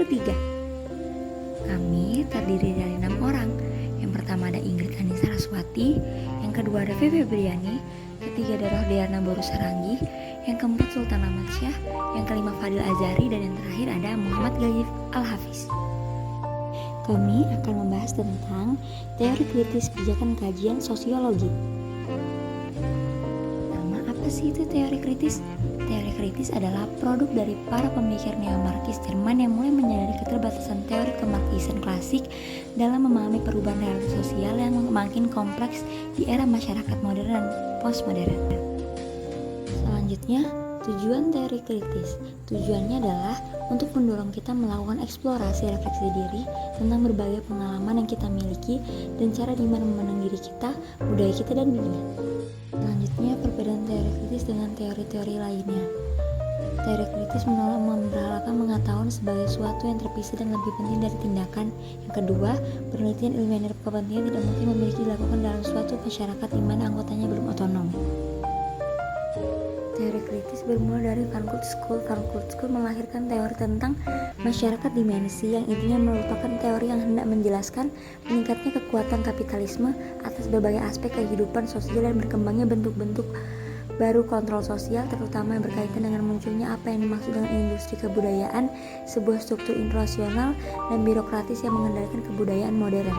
ketiga. Kami terdiri dari 6 orang. Yang pertama ada Ingrid Ani Saraswati, yang kedua ada Feby Briani, ketiga ada Rohdiana Boru Sarangi, yang keempat Sultan Ahmad Syah, yang kelima Fadil Azari, dan yang terakhir ada Muhammad Ghalib Al-Hafiz. Kami akan membahas tentang teori kritis pijakan kajian sosiologi. Apa sih itu teori kritis? Teori kritis adalah produk dari para pemikir neo-Marxis Jerman yang mulai menyadari keterbatasan teori kemarxisan klasik dalam memahami perubahan realitas sosial yang makin kompleks di era masyarakat modern dan postmodern. Selanjutnya, tujuan teori kritis. Tujuannya adalah untuk mendorong kita melakukan eksplorasi refleksi diri tentang berbagai pengalaman yang kita miliki dan cara dimana memandang diri kita, budaya kita, dan dunia. Selanjutnya, perbedaan teori kritis dengan teori-teori lainnya. Teori kritis menolak memperhalakan pengetahuan sebagai sesuatu yang terpisah dan lebih penting dari tindakan. Yang kedua, penelitian ilmiah dan kepentingan tidak mungkin memiliki dilakukan dalam suatu masyarakat di mana anggotanya belum otonom. Teori kritis bermula dari Frankfurt School. Frankfurt School melahirkan teori tentang masyarakat dimensi yang intinya merupakan teori yang hendak menjelaskan meningkatnya kekuatan kapitalisme atas berbagai aspek kehidupan sosial dan berkembangnya bentuk-bentuk baru kontrol sosial, terutama yang berkaitan dengan munculnya apa yang dimaksud dengan industri kebudayaan, sebuah struktur internasional dan birokratis yang mengendalikan kebudayaan modern.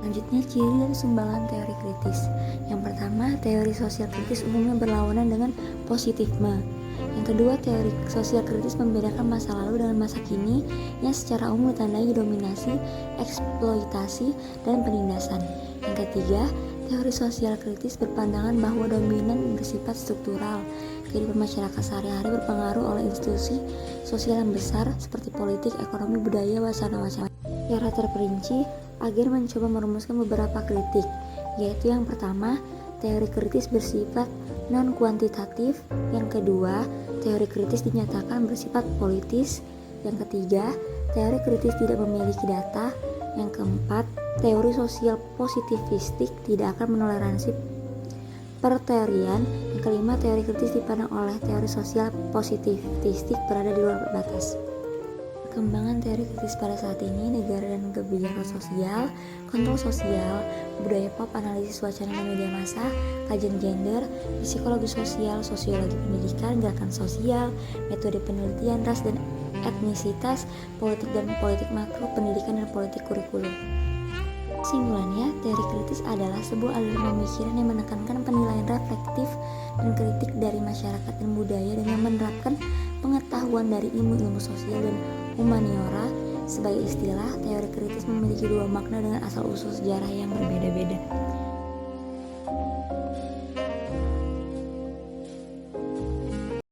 Selanjutnya, ciri dan sumbangan teori kritis. Yang pertama, teori sosial kritis umumnya berlawanan dengan positifisme. Yang kedua, teori sosial kritis membedakan masa lalu dengan masa kini yang secara umum ditandai dominasi, eksploitasi, dan penindasan. Yang ketiga, teori sosial kritis berpandangan bahwa dominan bersifat struktural. Kehidupan masyarakat sehari-hari berpengaruh oleh institusi sosial yang besar seperti politik, ekonomi, budaya, wacana-wacana. Secara terperinci, Ager mencoba merumuskan beberapa kritik, yaitu yang pertama, teori kritis bersifat non-kuantitatif. Yang kedua, teori kritis dinyatakan bersifat politis. Yang ketiga, teori kritis tidak memiliki data. Yang keempat, teori sosial positivistik tidak akan menoleransi perteorian. Yang kelima, teori kritis dipandang oleh teori sosial positivistik berada di luar batas. Perkembangan teori kritis pada saat ini, negara dan kebijakan sosial, kontrol sosial, budaya pop, analisis wacana dan media massa, kajian gender, psikologi sosial, sosiologi pendidikan, gerakan sosial, metode penelitian, ras dan etnisitas, politik dan politik makro, pendidikan dan politik kurikulum. Kesimpulannya, teori kritis adalah sebuah aliran pemikiran yang menekankan penilaian reflektif dan kritik dari masyarakat dan budaya dengan menerapkan pengetahuan dari ilmu-ilmu sosial dan humaniora. Sebagai istilah, teori kritis memiliki dua makna dengan asal-usul sejarah yang berbeda-beda.